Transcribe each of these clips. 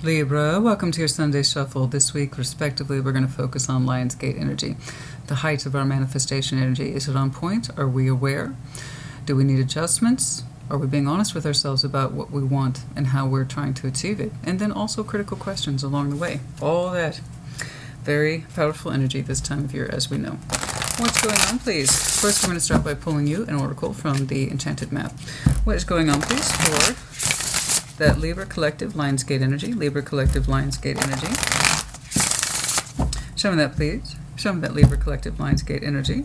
Libra, welcome to your Sunday Shuffle. This week, respectively, we're going to focus on Lionsgate energy. The height of our manifestation energy. Is it on point? Are we aware? Do we need adjustments? Are we being honest with ourselves about what we want and how we're trying to achieve it? And then also critical questions along the way. All that. Very powerful energy this time of year, as we know. What's going on, please? First, we're going to start by pulling you an oracle from the Enchanted Map. What is going on, please, for that Libra Collective Lionsgate energy? Libra Collective Lionsgate energy. Show me that, please. Show me that Libra Collective Lionsgate energy.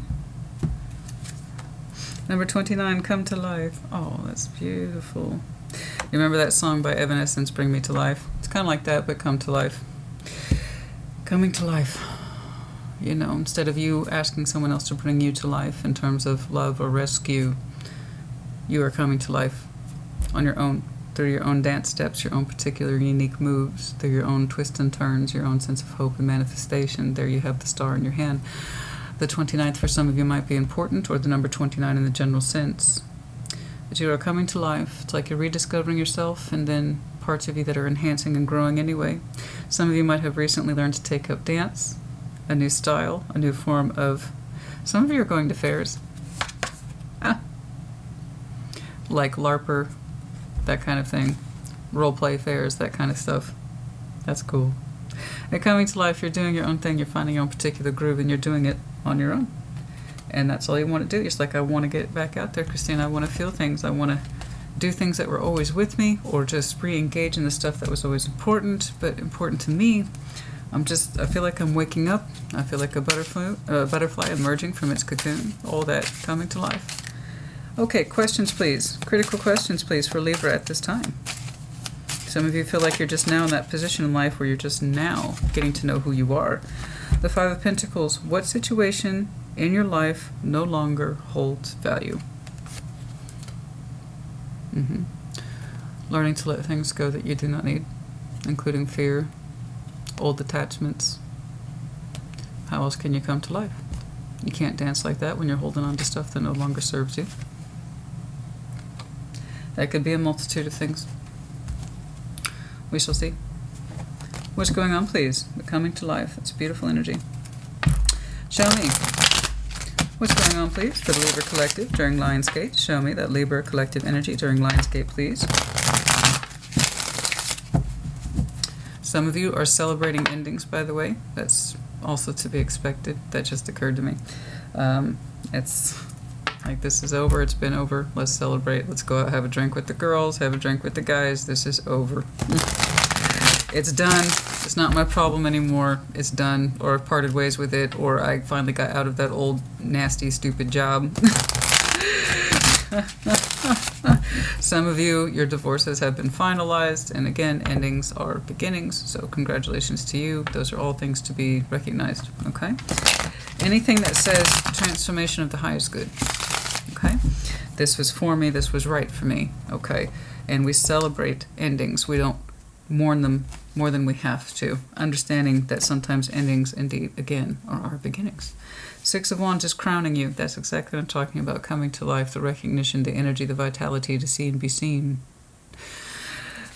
Number 29, Come to Life. Oh, that's beautiful. You remember that song by Evanescence, Bring Me to Life? It's kind of like that, but come to life. Coming to life. You know, instead of you asking someone else to bring you to life in terms of love or rescue, you are coming to life on your own, through your own dance steps, your own particular unique moves, through your own twists and turns, your own sense of hope and manifestation. There you have the star in your hand. The 29th for some of you might be important, or the number 29 in the general sense. But you are coming to life. It's like you're rediscovering yourself, and then parts of you that are enhancing and growing anyway. Some of you might have recently learned to take up dance, a new style, a new form of... Some of you are going to fairs. Like LARPer, that kind of thing. Role-play fairs, that kind of stuff. That's cool. And coming to life, you're doing your own thing, you're finding your own particular groove, and you're doing it on your own. And that's all you want to do. It's like, I want to get back out there, Christina. I want to feel things. I want to do things that were always with me, or just re-engage in the stuff that was always important, but important to me. I feel like I'm waking up. I feel like a butterfly emerging from its cocoon. All that coming to life. Okay, questions, please. Critical questions, please, for Libra at this time. Some of you feel like you're just now in that position in life where you're just now getting to know who you are. The Five of Pentacles. What situation in your life no longer holds value? Learning to let things go that you do not need, including fear, old attachments. How else can you come to life? You can't dance like that when you're holding on to stuff that no longer serves you. That could be a multitude of things. We shall see. What's going on, please? We're coming to life. It's beautiful energy. Show me. What's going on, please, for the Libra Collective during Lionsgate? Show me that Libra Collective energy during Lionsgate, please. Some of you are celebrating endings, by the way. That's also to be expected. That just occurred to me. It's like, this is over. It's been over. Let's celebrate. Let's go out, have a drink with the girls, have a drink with the guys. This is over. It's done. It's not my problem anymore. It's done. Or I've parted ways with it, or I finally got out of that old, nasty, stupid job. Some of you, your divorces have been finalized, and again, endings are beginnings, so congratulations to you. Those are all things to be recognized, okay? Anything that says transformation of the highest good, okay? This was for me, this was right for me, okay? And we celebrate endings. We don't mourn them more than we have to, understanding that sometimes endings, indeed, again, are our beginnings. Six of Wands is crowning you. That's exactly what I'm talking about. Coming to life, the recognition, the energy, the vitality to see and be seen.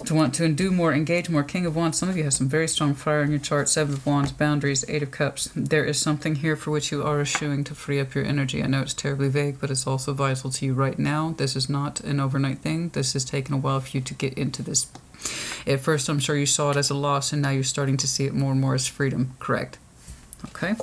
To want to do more, engage more. King of Wands. Some of you have some very strong fire in your chart. Seven of Wands, boundaries, Eight of Cups. There is something here for which you are eschewing to free up your energy. I know it's terribly vague, but it's also vital to you right now. This is not an overnight thing. This has taken a while for you to get into this. At first, I'm sure you saw it as a loss, and now you're starting to see it more and more as freedom. Correct. Okay.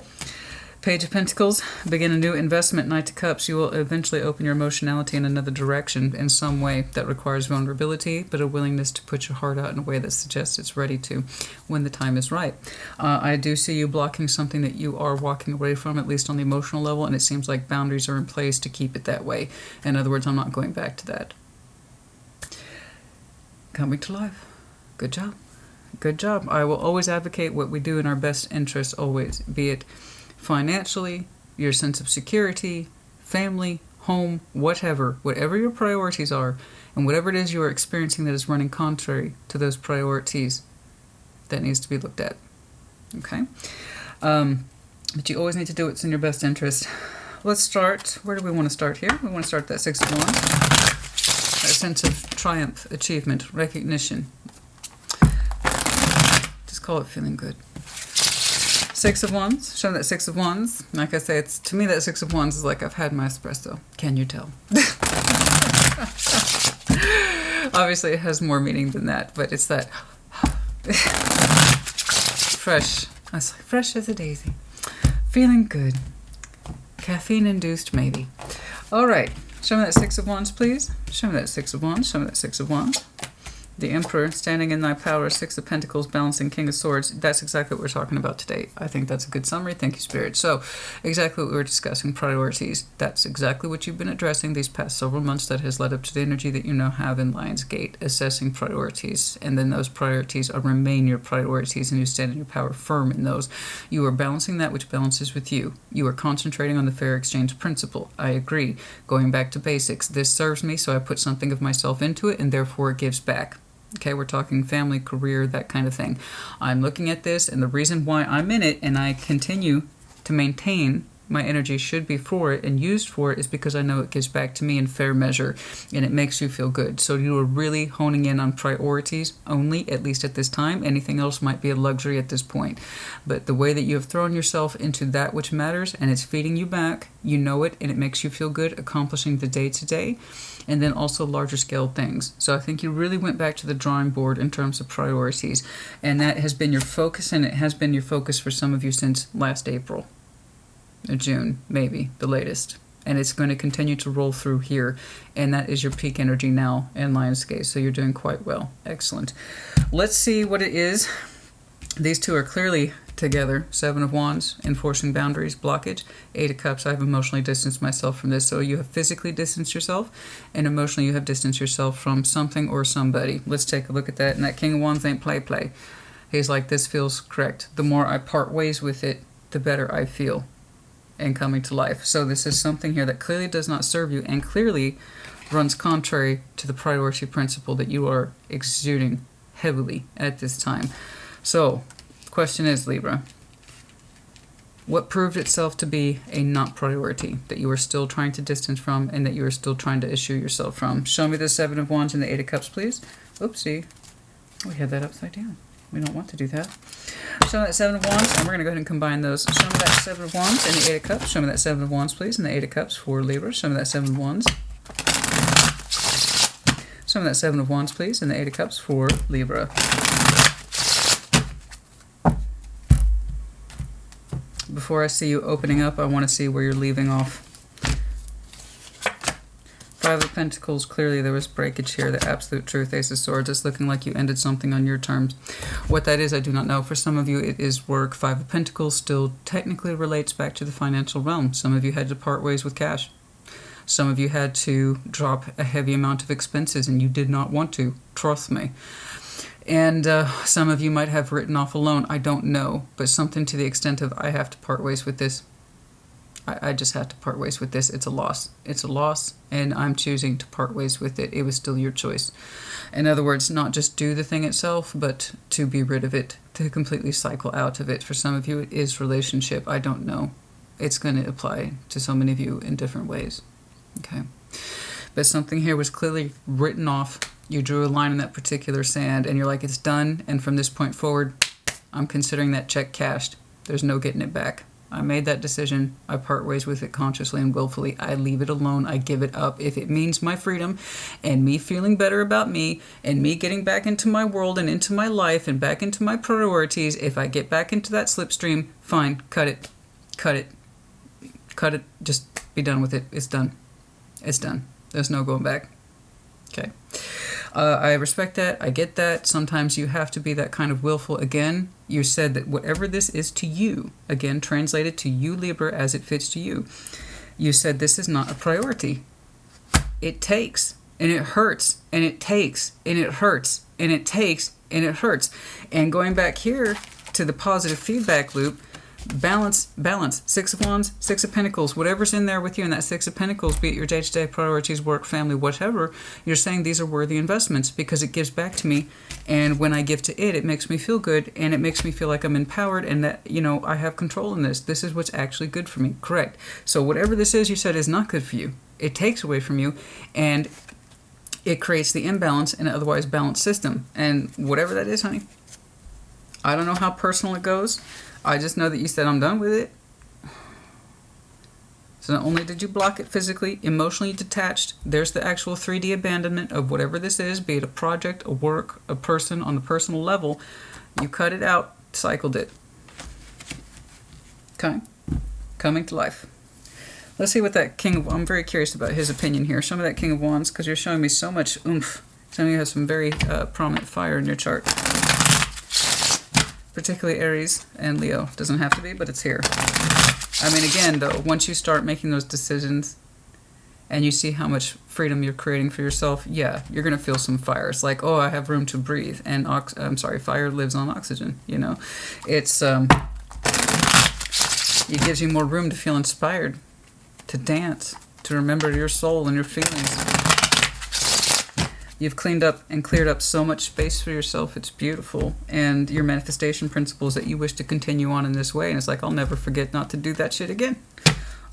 Page of Pentacles, begin a new investment. Knight of Cups, you will eventually open your emotionality in another direction in some way that requires vulnerability, but a willingness to put your heart out in a way that suggests it's ready to when the time is right. I do see you blocking something that you are walking away from, at least on the emotional level, and it seems like boundaries are in place to keep it that way. In other words, I'm not going back to that. Coming to life. Good job. Good job. I will always advocate what we do in our best interest, always, be it financially, your sense of security, family, home, whatever your priorities are, and whatever it is you are experiencing that is running contrary to those priorities, that needs to be looked at. Okay? But you always need to do what's in your best interest. Let's start. Where do we want to start here? We want to start that Six of Wands. That sense of triumph, achievement, recognition. call it feeling good. Six of Wands. Show me that Six of Wands. Like I say, it's to me that Six of Wands is like I've had my espresso. Can you tell? Obviously, it has more meaning than that, but it's that fresh. I was like, fresh as a daisy. Feeling good. Caffeine-induced, maybe. All right. Show me that Six of Wands, please. Show me that Six of Wands. Show me that Six of Wands. The Emperor, standing in thy power, Six of Pentacles, balancing King of Swords. That's exactly what we're talking about today. I think that's a good summary. Thank you, Spirit. So, exactly what we were discussing, priorities. That's exactly what you've been addressing these past several months that has led up to the energy that you now have in Lion's Gate, assessing priorities. And then those priorities remain your priorities, and you stand in your power firm in those. You are balancing that which balances with you. You are concentrating on the fair exchange principle. I agree. Going back to basics. This serves me, so I put something of myself into it, and therefore it gives back. Okay, we're talking family, career, that kind of thing. I'm looking at this, and the reason why I'm in it and I continue to maintain my energy should be for it and used for it is because I know it gives back to me in fair measure, and it makes you feel good. So you are really honing in on priorities only, at least at this time. Anything else might be a luxury at this point. But the way that you have thrown yourself into that which matters, and it's feeding you back, you know it, and it makes you feel good, accomplishing the day-to-day, and then also larger scale things. So I think you really went back to the drawing board in terms of priorities, and that has been your focus, and it has been your focus for some of you since last April or June, maybe the latest, and it's going to continue to roll through here, and that is your peak energy now in Lion's Gate. So you're doing quite well. Excellent. Let's see what it is. These two are clearly together. Seven of Wands, enforcing boundaries, blockage. Eight of Cups, I've emotionally distanced myself from this. So you have physically distanced yourself, and emotionally you have distanced yourself from something or somebody. Let's take a look at that. And that King of Wands ain't play. He's like, this feels correct. The more I part ways with it, the better I feel and coming to life. So this is something here that clearly does not serve you and clearly runs contrary to the priority principle that you are exuding heavily at this time. So, the question is, Libra, what proved itself to be a not priority that you are still trying to distance from and that you are still trying to issue yourself from? Show me the Seven of Wands and the Eight of Cups, please. Oopsie. We had that upside down. We don't want to do that. Show me that Seven of Wands, and we're going to go ahead and combine those. Show me that Seven of Wands and the Eight of Cups. Show me that Seven of Wands, please, and the Eight of Cups for Libra. Show me that Seven of Wands. Show me that Seven of Wands, please, and the Eight of Cups for Libra. Before I see you opening up, I want to see where you're leaving off. Five of Pentacles, clearly there was breakage here. The absolute truth. Ace of Swords, it's looking like you ended something on your terms. What that is, I do not know. For some of you, it is work. Five of Pentacles still technically relates back to the financial realm. Some of you had to part ways with cash. Some of you had to drop a heavy amount of expenses, and you did not want to. Trust me. And some of you might have written off a loan. I don't know. But something to the extent of, I have to part ways with this. I just have to part ways with this. It's a loss. It's a loss, and I'm choosing to part ways with it. It was still your choice. In other words, not just do the thing itself, but to be rid of it, to completely cycle out of it. For some of you, it is relationship. I don't know. It's going to apply to so many of you in different ways. Okay. But something here was clearly written off. You drew a line in that particular sand, and you're like, it's done, and from this point forward, I'm considering that check cashed. There's no getting it back. I made that decision. I part ways with it consciously and willfully. I leave it alone. I give it up. If it means my freedom and me feeling better about me and me getting back into my world and into my life and back into my priorities, if I get back into that slipstream, fine, cut it. Cut it. Cut it. Just be done with it. It's done. It's done. There's no going back. Okay. I respect that. I get that. Sometimes you have to be that kind of willful. Again, you said that whatever this is to you, again, translated to you, Libra, as it fits to you, you said this is not a priority. It takes, and it hurts, and it takes, and it hurts, and it takes, and it hurts. And going back here to the positive feedback loop, balance. Six of Wands, Six of Pentacles, whatever's in there with you in that Six of Pentacles, be it your day-to-day priorities, work, family, whatever, you're saying these are worthy investments because it gives back to me, and when I give to it, it makes me feel good, and it makes me feel like I'm empowered and that, you know, I have control in this. This is what's actually good for me. Correct. So whatever this is you said is not good for you. It takes away from you, and it creates the imbalance in an otherwise balanced system. And whatever that is, honey, I don't know how personal it goes. I just know that you said, I'm done with it. So not only did you block it physically, emotionally detached, there's the actual 3D abandonment of whatever this is, be it a project, a work, a person on a personal level. You cut it out, cycled it. Okay? Coming to life. Let's see what that King of... I'm very curious about his opinion here. Show me that King of Wands, because you're showing me so much oomph. Showing you have some very prominent fire in your chart. Particularly Aries and Leo. Doesn't have to be, but it's here. I mean, again, though, once you start making those decisions and you see how much freedom you're creating for yourself, yeah, you're going to feel some fire. It's like, oh, I have room to breathe. And, fire lives on oxygen, you know. It's, it gives you more room to feel inspired, to dance, to remember your soul and your feelings. You've cleaned up and cleared up so much space for yourself. It's beautiful. And your manifestation principles that you wish to continue on in this way. And it's like, I'll never forget not to do that shit again.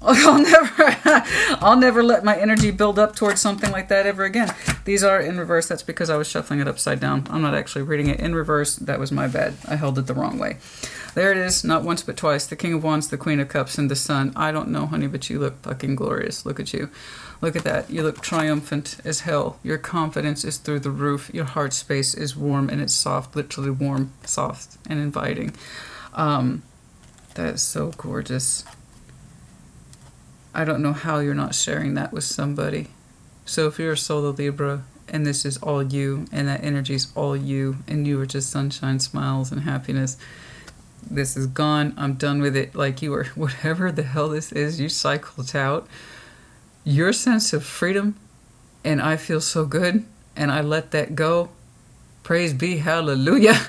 I'll never let my energy build up towards something like that ever again. These are in reverse. That's because I was shuffling it upside down. I'm not actually reading it in reverse. That was my bad. I held it the wrong way. There it is. Not once but twice. The King of Wands, the Queen of Cups, and the Sun. I don't know, honey, but you look fucking glorious. Look at you. Look at that. You look triumphant as hell. Your confidence is through the roof. Your heart space is warm and it's soft. Literally warm, soft, and inviting. That is so gorgeous. I don't know how you're not sharing that with somebody. So if you're a solar Libra and this is all you and that energy is all you and you are just sunshine, smiles, and happiness, this is gone. I'm done with it. Like you are, whatever the hell this is, you cycled out. Your sense of freedom, and I feel so good, and I let that go. Praise be, hallelujah.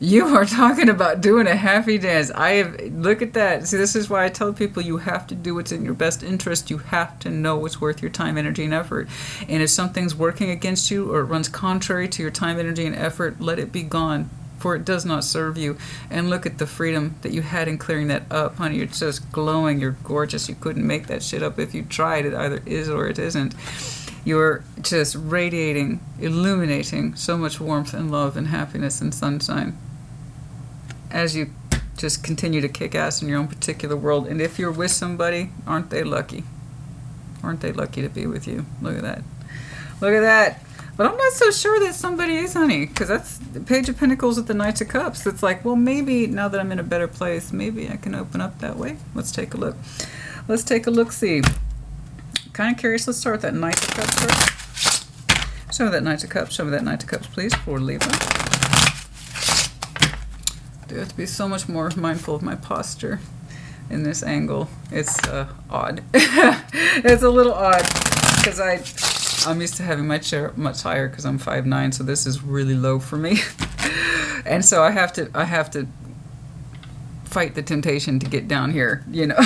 You are talking about doing a happy dance. Look at that. See, this is why I tell people you have to do what's in your best interest. You have to know what's worth your time, energy, and effort. And if something's working against you or it runs contrary to your time, energy, and effort, let it be gone, for it does not serve you. And look at the freedom that you had in clearing that up, honey. You're just glowing. You're gorgeous. You couldn't make that shit up if you tried. It either is or it isn't. You're just radiating, illuminating so much warmth and love and happiness and sunshine as you just continue to kick ass in your own particular world. And if you're with somebody, aren't they lucky? Aren't they lucky to be with you? Look at that. Look at that. But I'm not so sure that somebody is, honey, because that's the Page of Pentacles with the Knight of Cups. It's like, well, maybe now that I'm in a better place, maybe I can open up that way. Let's take a look. Let's take a look-see. Kind of curious. Let's start with that Knight of Cups first. Show me that Knight of Cups. Show me that Knight of Cups, please, for Libra. I do have to be so much more mindful of my posture in this angle. It's odd. It's a little odd because I'm used to having my chair much higher because I'm 5'9", so this is really low for me. And so I have to fight the temptation to get down here, you know.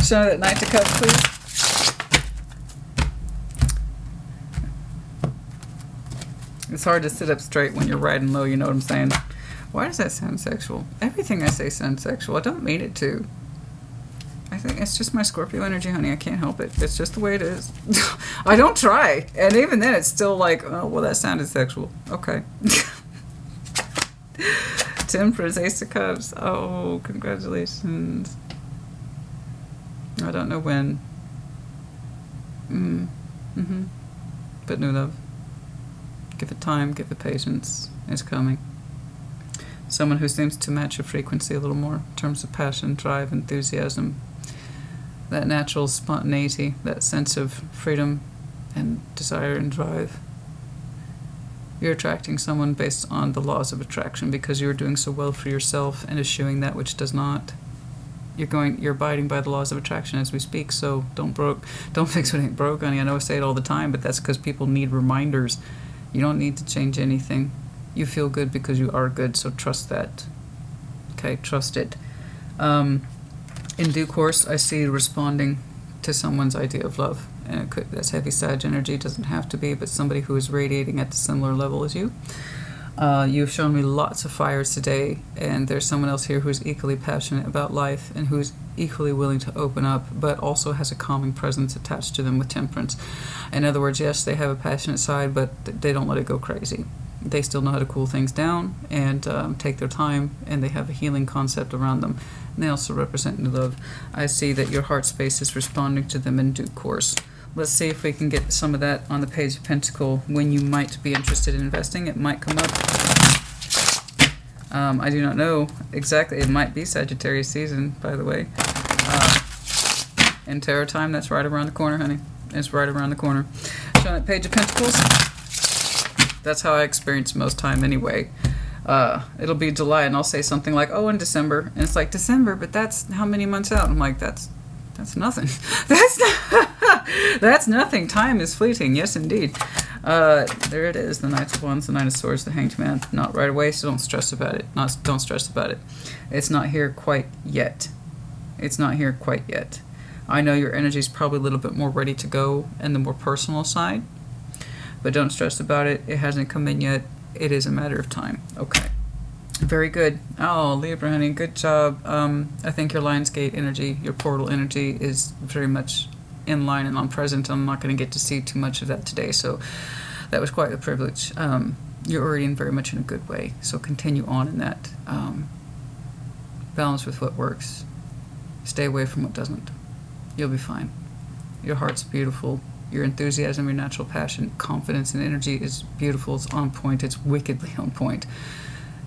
Show me that Knight of Cups, please. It's hard to sit up straight when you're riding low, you know what I'm saying? Why does that sound sexual? Everything I say sounds sexual. I don't mean it to. I think it's just my Scorpio energy, honey. I can't help it. It's just the way it is. I don't try. And even then, it's still like, oh, well, that sounded sexual. Okay. Temperance, Ace of Cups. Oh, congratulations. I don't know when. But new love. Give it time, give it patience. It's coming. Someone who seems to match your frequency a little more in terms of passion, drive, enthusiasm. That natural spontaneity, that sense of freedom and desire and drive. You're attracting someone based on the laws of attraction because you're doing so well for yourself and eschewing that which does not. You're abiding by the laws of attraction as we speak, so don't fix what ain't broke, honey. I know I say it all the time, but that's because people need reminders. You don't need to change anything. You feel good because you are good, so trust that. Okay, trust it. In due course, I see you responding to someone's idea of love. And that's heavy Sag energy, doesn't have to be, but somebody who is radiating at the similar level as you. You've shown me lots of fires today, and there's someone else here who's equally passionate about life and who's equally willing to open up, but also has a calming presence attached to them with temperance. In other words, yes, they have a passionate side, but they don't let it go crazy. they still know how to cool things down and take their time, and they have a healing concept around them. And they also represent new love. I see that your heart space is responding to them in due course. Let's see if we can get some of that on the Page of Pentacles when you might be interested in investing. It might come up. I do not know exactly. It might be Sagittarius season, by the way. In tarot time, that's right around the corner, honey. It's right around the corner. Showing that Page of Pentacles. That's how I experience most time anyway. It'll be July, and I'll say something like, oh, in December. And it's like, December, but that's how many months out? I'm like, that's nothing. That's nothing. Time is fleeting. Yes, indeed. There it is. The Knight of Wands, the Knight of Swords, the Hanged Man. Not right away, so don't stress about it. Don't stress about it. It's not here quite yet. It's not here quite yet. I know your energy is probably a little bit more ready to go in the more personal side, but don't stress about it. It hasn't come in yet. It is a matter of time. Okay. Very good. Oh, Libra, honey, good job. I think your Lionsgate energy, your portal energy is very much in line and on present. I'm not going to get to see too much of that today, so that was quite a privilege. You're already very much in a good way, so continue on in that. Balance with what works. Stay away from what doesn't. You'll be fine. Your heart's beautiful. Your enthusiasm, your natural passion, confidence, and energy is beautiful. It's on point. It's wickedly on point.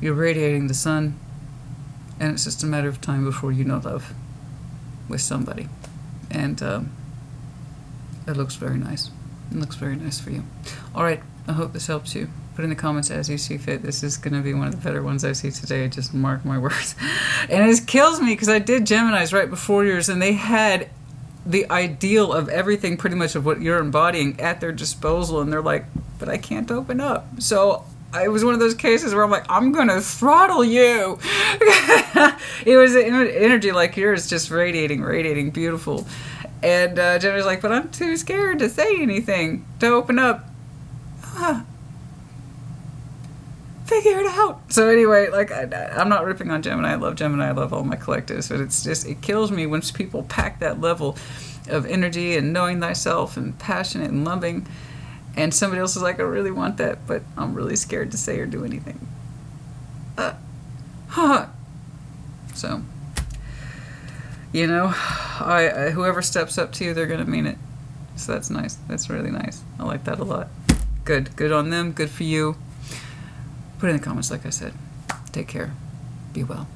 You're radiating the sun, and it's just a matter of time before you know love with somebody. And it looks very nice. It looks very nice for you. All right. I hope this helps you. Put in the comments as you see fit. This is going to be one of the better ones I see today. Just mark my words. And it kills me because I did Geminis right before yours, and they had the ideal of everything, pretty much of what you're embodying, at their disposal, and they're like, but I can't open up. So it was one of those cases where I'm like, I'm gonna throttle you. It was an energy like yours, just radiating, beautiful. And Jennifer's like, but I'm too scared to say anything, to open up. Figure it out. So anyway, like, I'm not ripping on Gemini. I love Gemini. I love all my collectives, but it's just, it kills me when people pack that level of energy and knowing thyself and passionate and loving, and somebody else is like, I really want that, but I'm really scared to say or do anything. So, you know, whoever steps up to you, they're gonna mean it. So that's nice. That's really nice. I like that a lot. Good on them. Good for you. Put it in the comments, like I said. Take care. Be well.